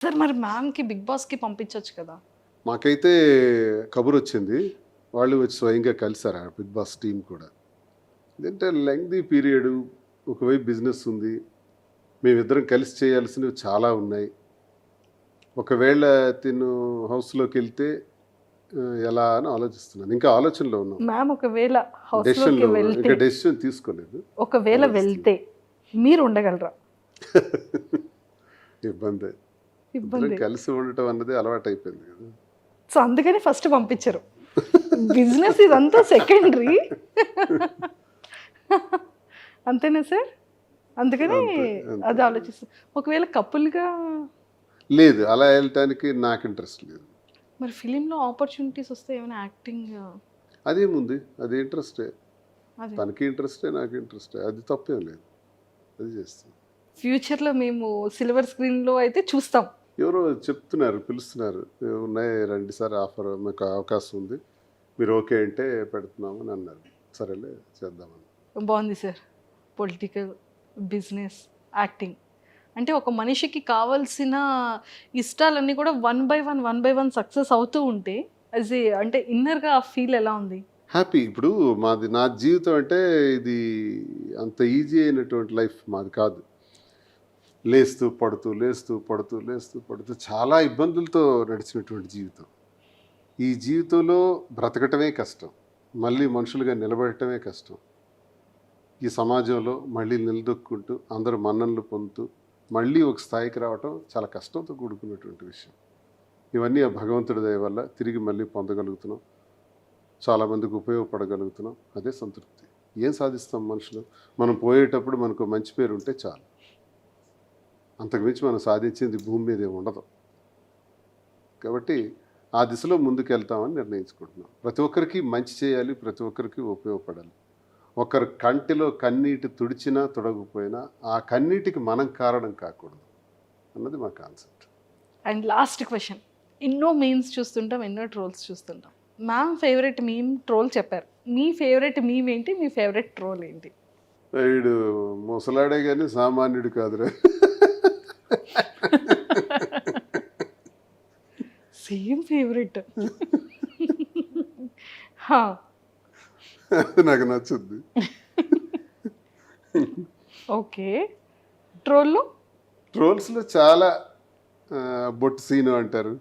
Sir మరి మ్యామ్‌కి 'big బాస్‌కి' పంపించొచ్చు కదా! మాకైతే కబురొచ్చింది. వాళ్ళు వచ్చి స్వయంగా కలిసారు ఆ 'బిగ్ బాస్' టీమ్ కూడా. ఇదంటే లెంగ్తీ పీరియడు. ఒకవైపు బిజినెస్ ఉంది. మేమిద్దరం కలిసి చేయాల్సినవి చాలా ఉన్నాయి. ఒకవేళ తిను హౌస్‌లోకెళ్తే ఎలా అని ఆలోచిస్తున్నాను. ఇంకా ఆలోచనలో ఉన్నాం. మ్యామ్ ఒకవేళ హౌస్‌లోకి డెసిషన్‌లో వెళ్తే, ఇంకా డెసిషన్ తీసుకోలేదు. ఒకవేళ ఆలోచిస్తున్నాం. వెళ్తే మీరు ఉండగలరా? ఇబ్బందే. ఇద్దరం ఇబ్బంది. కలిసి ఉండటం అన్నది అలవాటయిపోయింది కదా! సో, అందుకని ఫస్ట్ పంపించరు. బిజినెస్ ఇదంతా సెకండరీ. అంతేనా సార్? అందుకని అంతే. అంతే. అది ఆలోచిస్తా. ఒకవేళ కపుల్‌గా లేదు. అలా ఎళ్ళటానికి నాకు ఇంట్రెస్ట్ లేదు. మరి ఫిల్మ్‌లో ఆపర్చునిటీస్ వస్తే ఏమైనా యాక్టింగ్ అదేముంది? అది ఇంట్రెస్టే. అదే తనకి ఇంట్రెస్టే, నాకు ఇంట్రెస్టే. అది తప్పేం లేదు. అది చేస్తాం. ఫ్యూచర్‌లో మేము సిల్వర్ స్క్రీన్‌లో అయితే చూస్తాం. ఎవరో చెప్తున్నారు, పిలుస్తున్నారు. "ఉన్నాయి రండి సార్ ఆఫర్ మీకు అవకాశం ఉంది. మీరు ఓకే అంటే పెడుతున్నాము" అని అన్నారు. సరేలే చేద్దామని. బావుంది సార్. Political, business, acting. అంటే ఒక మనిషికి కావాల్సిన ఇష్టాలన్నీ కూడా వన్ బై వన్ సక్సెస్ అవుతూ ఉంటే అంటే ఇన్నర్‌గా ఆ ఫీల్ ఎలా ఉంది? హ్యాపీ. ఇప్పుడు నా జీవితం అంటే ఇది అంత ఈజీ అయినటువంటి లైఫ్ మాది కాదు. లేస్తూ, పడుతూ, లేస్తూ, పడుతూ, లేస్తూ, పడుతూ చాలా ఇబ్బందులతో నడిచినటువంటి జీవితం. ఈ జీవితంలో బ్రతకటమే కష్టం. మళ్ళీ మనుషులుగా నిలబడటమే కష్టం. ఈ సమాజంలో మళ్ళీ నిలదొక్కుంటూ, అందరూ మన్ననలు పొందుతూ, మళ్ళీ ఒక స్థాయికి రావటం చాలా కష్టంతో కూడుకున్నటువంటి విషయం. ఇవన్నీ ఆ భగవంతుడి దయ వల్ల తిరిగి మళ్ళీ పొందగలుగుతున్నాం. చాలామందికి ఉపయోగపడగలుగుతున్నాం. అదే సంతృప్తి. ఏం సాధిస్తాం మనుషులు? మనం పోయేటప్పుడు మనకు మంచి పేరు ఉంటే చాలు. అంతకుమించి మనం సాధించింది భూమి మీద ఏమి ఉండదు. కాబట్టి ఆ దిశలో ముందుకెళ్తామని నిర్ణయించుకుంటున్నాం. ప్రతి ఒక్కరికి మంచి చేయాలి. ప్రతి ఒక్కరికి ఉపయోగపడాలి. ఒకరి కంటిలో కన్నీటి తుడిచినా తుడవకపోయినా ఆ కన్నీటికి మనం కారణం కాకూడదు అన్నది మా కాన్సెప్ట్. And last question. ఎన్నో మీమ్స్ చూస్తుంటాం, ఎన్నో ట్రోల్స్ చూస్తుంటాం. మ్యామ్ ఫేవరెట్ మీమ్ ట్రోల్ చెప్పారు. మీ ఫేవరెట్ మీమ్ ఏంటి? మీ ఫేవరెట్ ట్రోల్ ఏంటి? వీడు ముసలాడే కానీ సామాన్యుడు కాదురా. Same favourite. అది నాకు నచ్చుద్ది. ఓకే. ట్రోల్‌లో ట్రోల్స్లో చాలా బొట్టు సీను అంటారు.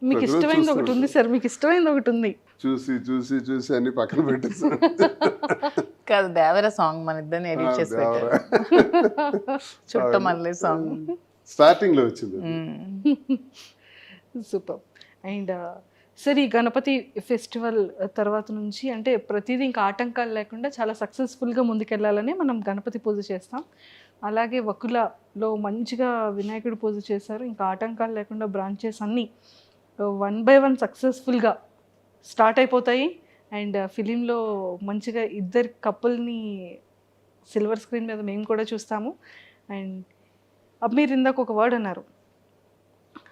మీకు ప్రతిరోజు ఇష్టమైనది చూస్తూ ఒకటి ఉంది ఉంటాం. సార్. మీకు ఇష్టమైనది ఒకటి ఉంది. చూసి చూసి చూసి అన్ని పక్కన పెట్టేసాను. కాదు, దేవర సాంగ్ మన ఇద్దరిని ఎడిట్ చేసి పెట్టారు. దేవరా చుట్టమల్లి సాంగ్. స్టార్టింగ్లో వచ్చింది అది. సూపర్. అండ్ సార్ ఈ గణపతి ఫెస్టివల్ తర్వాత నుంచి అంటే ప్రతిదీ ఇంకా ఆటంకాలు లేకుండా చాలా సక్సెస్ఫుల్గా ముందుకెళ్ళాలని మనం గణపతి పూజ చేస్తాం. అలాగే వకులలో మంచిగా వినాయకుడి పూజ చేశారు. ఇంకా ఆటంకాలు లేకుండా బ్రాంచెస్ అన్నీ వన్ బై వన్ సక్సెస్ఫుల్గా స్టార్ట్ అయిపోతాయి. అండ్ ఫిలింలో మంచిగా ఇద్దరు కపుల్ని సిల్వర్ స్క్రీన్ మీద మేము కూడా చూస్తాము. అండ్ మీరు ఇందాక ఒక వర్డ్ అన్నారు,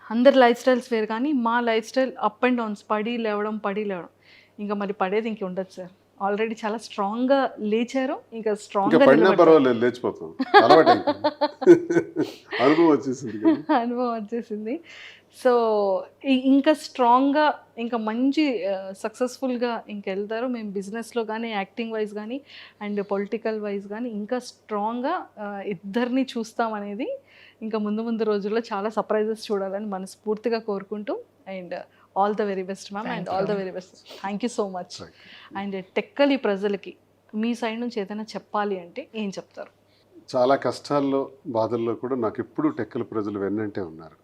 అందరి లైఫ్ స్టైల్స్ వేరు కానీ మా life style up and downs, పడి లేవడం. ఇంకా మరి పడేది ఇంక ఉండదు సార్. ఆల్రెడీ చాలా స్ట్రాంగ్గా లేచారు. ఇంకా ఇంకా స్ట్రాంగ్గా పడినా పర్వాలేదు, లేచిపోతాం. అలవాటు అనుభవం వచ్చేసింది కదా. అనుభవం వచ్చేసింది. సో ఇంకా స్ట్రాంగ్గా ఇంకా మంచి సక్సెస్ఫుల్గా ఇంకెళ్తారు. మేము బిజినెస్లో కానీ, యాక్టింగ్ వైజ్ కానీ, అండ్ పొలిటికల్ వైజ్ కానీ ఇంకా స్ట్రాంగ్గా ఇద్దరిని చూస్తామనేది ఇంకా ముందు ముందు రోజుల్లో చాలా సర్ప్రైజెస్ చూడాలని మనస్ఫూర్తిగా కోరుకుంటూ, and all the very best ma'am. And all the very best. Thank you so much. And Tekkali ప్రజలకి మీ సైడ్ నుంచి ఏదైనా చెప్పాలి అంటే ఏం చెప్తారు? చాలా కష్టాల్లో, బాధల్లో కూడా నాకు ఎప్పుడూ టెక్కల ప్రజలు వెన్నంటే ఉన్నారు.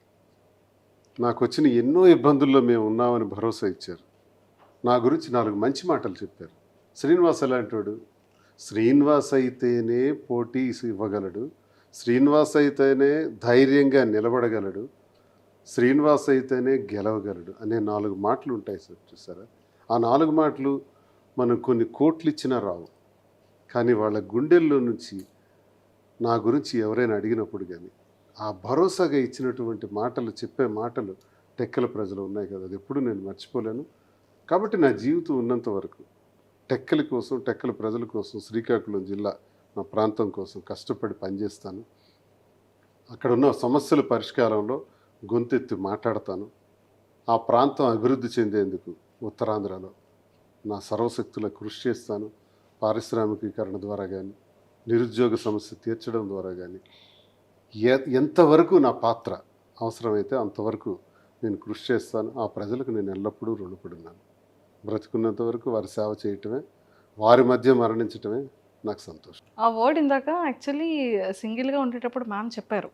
నాకు వచ్చిన ఎన్నో ఇబ్బందుల్లో మేము ఉన్నామని భరోసా ఇచ్చారు. నా గురించి 4 మంచి మాటలు చెప్పారు. శ్రీనివాస్ ఎలాంటోడు? శ్రీనివాస్ అయితేనే పోటీ ఇవ్వగలడు, శ్రీనివాస్ అయితేనే ధైర్యంగా నిలబడగలడు, శ్రీనివాస్ అయితేనే గెలవగలడు అనే 4 మాటలు ఉంటాయి సార్. చూసారా? ఆ 4 మాటలు మనం కొన్ని కోట్లు ఇచ్చినా రావు. కానీ వాళ్ళ గుండెల్లో నుంచి నా గురించి ఎవరైనా అడిగినప్పుడు కానీ ఆ భరోసాగా ఇచ్చినటువంటి మాటలు, చెప్పే మాటలు టెక్కల ప్రజలు ఉన్నాయి కదా, అది ఎప్పుడు నేను మర్చిపోలేను. కాబట్టి నా జీవితం ఉన్నంత వరకు టెక్కల కోసం, టెక్కల ప్రజల కోసం, శ్రీకాకుళం జిల్లా నా ప్రాంతం కోసం కష్టపడి పనిచేస్తాను. అక్కడ ఉన్న సమస్యల పరిష్కారంలో గొంతెత్తి మాట్లాడతాను. ఆ ప్రాంతం అభివృద్ధి చెందేందుకు ఉత్తరాంధ్రలో నా సర్వశక్తుల కృషి చేస్తాను. పారిశ్రామికీకరణ ద్వారా కానీ, నిరుద్యోగ సమస్య తీర్చడం ద్వారా కానీ, ఎంతవరకు నా పాత్ర అవసరమైతే అంతవరకు నేను కృషి చేస్తాను. ఆ ప్రజలకు నేను ఎల్లప్పుడూ రుణపడున్నాను. బ్రతికున్నంత వరకు వారి సేవ చేయటమే, వారి మధ్య మరణించటమే నాకు సంతోషం. ఆ వర్డ్ ఇందాక యాక్చువల్లీ సింగిల్గా ఉండేటప్పుడు మ్యామ్ చెప్పారు.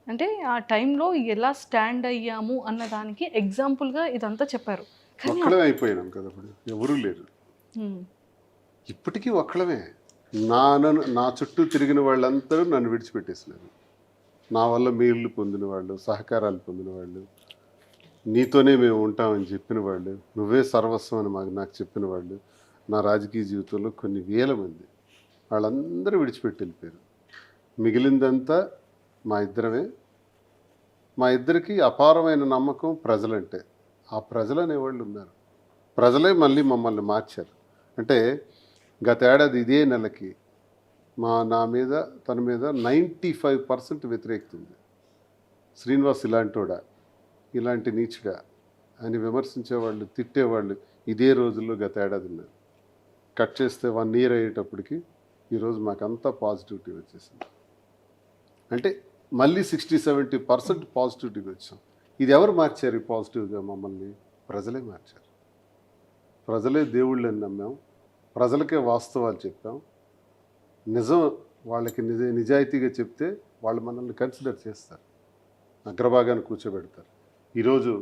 అంటే ఆ టైంలో ఎలా స్టాండ్ అయ్యాము అన్న దానికి ఎగ్జాంపుల్గా ఇదంతా చెప్పారు. కానీ ఒక్కడమే అయిపోయినాం కదా, ఇప్పుడు ఎవరూ లేరు. హ్మ్. ఇప్పటికీ ఒక్కడమే. నా చుట్టూ తిరిగిన వాళ్ళందరూ నన్ను విడిచిపెట్టేసినారు. నా వల్ల మేళ్ళు పొందిన వాళ్ళు, సహకారాలు పొందిన వాళ్ళు, నీతోనే మేము ఉంటామని చెప్పిన వాళ్ళు, నువ్వే సర్వస్వం అని నాకు చెప్పిన వాళ్ళు, నా రాజకీయ జీవితంలో కొన్ని వేల మంది, వాళ్ళందరూ విడిచిపెట్టి వెళ్ళిపోయారు. మిగిలిందంతా మా ఇద్దరమే. మా ఇద్దరికి అపారమైన నమ్మకం ప్రజలంటే. ఆ ప్రజలు అనేవాళ్ళు ఉన్నారు. ప్రజలే మళ్ళీ మమ్మల్ని మార్చారు. అంటే గత ఏడాది ఇదే నెలకి నా మీద తన మీద 95% వ్యతిరేకత ఉంది. శ్రీనివాస్ ఇలాంటోడా, ఇలాంటి నీచుడా అని విమర్శించేవాళ్ళు, తిట్టేవాళ్ళు ఇదే రోజుల్లో గత ఏడాది ఉన్నారు. కట్ చేస్తే 1 year అయ్యేటప్పటికి ఈరోజు మాకంతా పాజిటివిటీ వచ్చేసింది. అంటే మళ్ళీ 60-70% పాజిటివిటీకి వచ్చాం. ఇది ఎవరు మార్చారు ఈ పాజిటివ్గా? మమ్మల్ని ప్రజలే మార్చారు. ప్రజలే దేవుళ్ళని నమ్మాం. ప్రజలకే వాస్తవాలు చెప్పాం. నిజం వాళ్ళకి నిజాయితీగా చెప్తే వాళ్ళు మనల్ని కన్సిడర్ చేస్తారు, అగ్రభాగాన్ని కూర్చోబెడతారు. ఈరోజు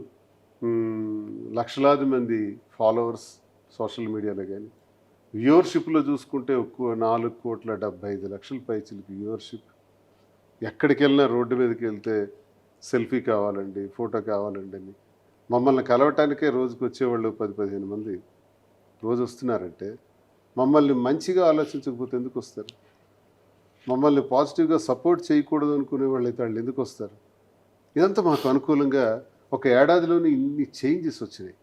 లక్షలాది మంది ఫాలోవర్స్ సోషల్ మీడియాలో కానీ, వ్యూవర్షిప్లో చూసుకుంటే 4,75,00,000 పైచిలకి వ్యూవర్షిప్. ఎక్కడికి వెళ్ళినా రోడ్డు మీదకి వెళ్తే సెల్ఫీ కావాలండి, ఫోటో కావాలండి అని మమ్మల్ని కలవటానికే రోజుకి వచ్చేవాళ్ళు 10-15 మంది రోజు వస్తున్నారంటే, మమ్మల్ని మంచిగా ఆలోచించకపోతే ఎందుకు వస్తారు? మమ్మల్ని పాజిటివ్గా సపోర్ట్ చేయకూడదు అనుకునే వాళ్ళు అయితే వాళ్ళు ఎందుకు వస్తారు? ఇదంతా మాకు అనుకూలంగా ఒక ఏడాదిలోనే ఇన్ని చేంజెస్ వచ్చినాయి.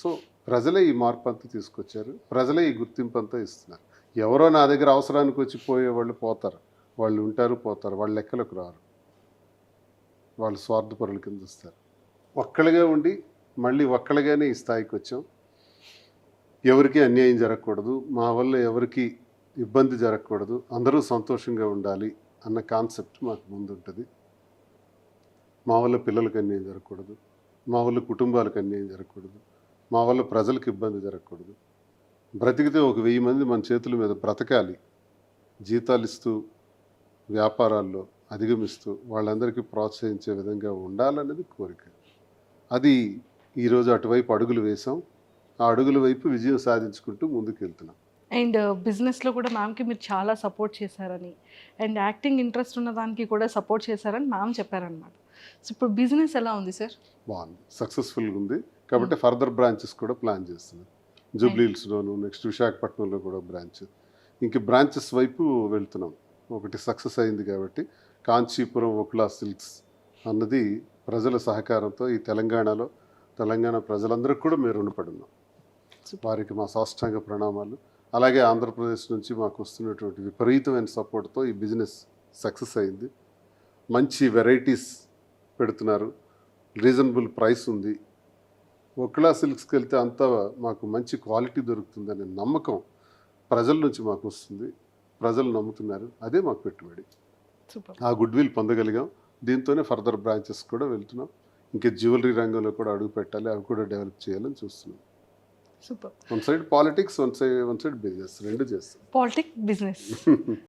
సో ప్రజలే ఈ మార్పు అంతా తీసుకొచ్చారు. ప్రజలే ఈ గుర్తింపు అంతా ఇస్తున్నారు. ఎవరో నా దగ్గర అవసరానికి వచ్చి పోయేవాళ్ళు పోతారు, వాళ్ళు ఉంటారు పోతారు, వాళ్ళ లెక్కలకు రారు, వాళ్ళు స్వార్థపరుల కింద వస్తారు. ఒక్కళ్ళగా ఉండి మళ్ళీ ఒక్కళ్ళగానే ఈ స్థాయికి వచ్చాం. ఎవరికి అన్యాయం జరగకూడదు, మా వల్ల ఎవరికి ఇబ్బంది జరగకూడదు, అందరూ సంతోషంగా ఉండాలి అన్న కాన్సెప్ట్ మాకు ముందు ఉంటుంది. మా వల్ల పిల్లలకు అన్యాయం జరగకూడదు, మా వల్ల కుటుంబాలకు అన్యాయం జరగకూడదు, మా వల్ల ప్రజలకు ఇబ్బంది జరగకూడదు. బ్రతికితే 1000 మంది మన చేతుల మీద బ్రతకాలి, జీతాలు ఇస్తూ వ్యాపారాల్లో అధిగమిస్తూ వాళ్ళందరికీ ప్రోత్సహించే విధంగా ఉండాలనేది కోరిక. అది ఈరోజు అటువైపు అడుగులు వేసాం. ఆ అడుగుల వైపు విజయం సాధించుకుంటూ ముందుకు వెళ్తున్నాం. అండ్ బిజినెస్లో కూడా మ్యామ్కి మీరు చాలా సపోర్ట్ చేశారని, అండ్ యాక్టింగ్ ఇంట్రెస్ట్ ఉన్న దానికి కూడా సపోర్ట్ చేశారని మ్యామ్ చెప్పారనమాట. సో ఇప్పుడు బిజినెస్ ఎలా ఉంది సార్? బాగుంది, సక్సెస్ఫుల్గా ఉంది. కాబట్టి ఫర్దర్ బ్రాంచెస్ కూడా ప్లాన్ చేస్తున్నాం. జూబ్లీ హిల్స్లోను, నెక్స్ట్ విశాఖపట్నంలో కూడా బ్రాంచ్, ఇంక బ్రాంచెస్ వైపు వెళ్తున్నాం. ఒకటి సక్సెస్ అయింది కాబట్టి కాంచీపురం వకులా సిల్క్స్ అన్నది ప్రజల సహకారంతో ఈ తెలంగాణ ప్రజలందరికీ కూడా మేము రుణపడున్నాం. వారికి మా సాష్టాంగ ప్రణామాలు. అలాగే ఆంధ్రప్రదేశ్ నుంచి మాకు వస్తున్నటువంటి విపరీతమైన సపోర్ట్తో ఈ బిజినెస్ సక్సెస్ అయింది. మంచి వెరైటీస్ పెడుతున్నారు, రీజనబుల్ ప్రైస్ ఉంది. వకులా సిల్క్స్కి వెళ్తే అంతా మాకు మంచి క్వాలిటీ దొరుకుతుందనే నమ్మకం ప్రజల నుంచి మాకు వస్తుంది. ప్రజలు నమ్ముతున్నారు, అదే మాకు పెట్టుబడి. సూపర్. ఆ గుడ్ విల్ పొందగలిగాం. దీంతోనే ఫర్దర్ బ్రాంచెస్ కూడా వెళ్తున్నాం. ఇంకా జ్యువెలరీ రంగంలో కూడా అడుగు పెట్టాలి, అవి కూడా డెవలప్ చేయాలని చూస్తున్నాం. Super. One side politics, one side business, రెండు చేస్తాం. Politics, business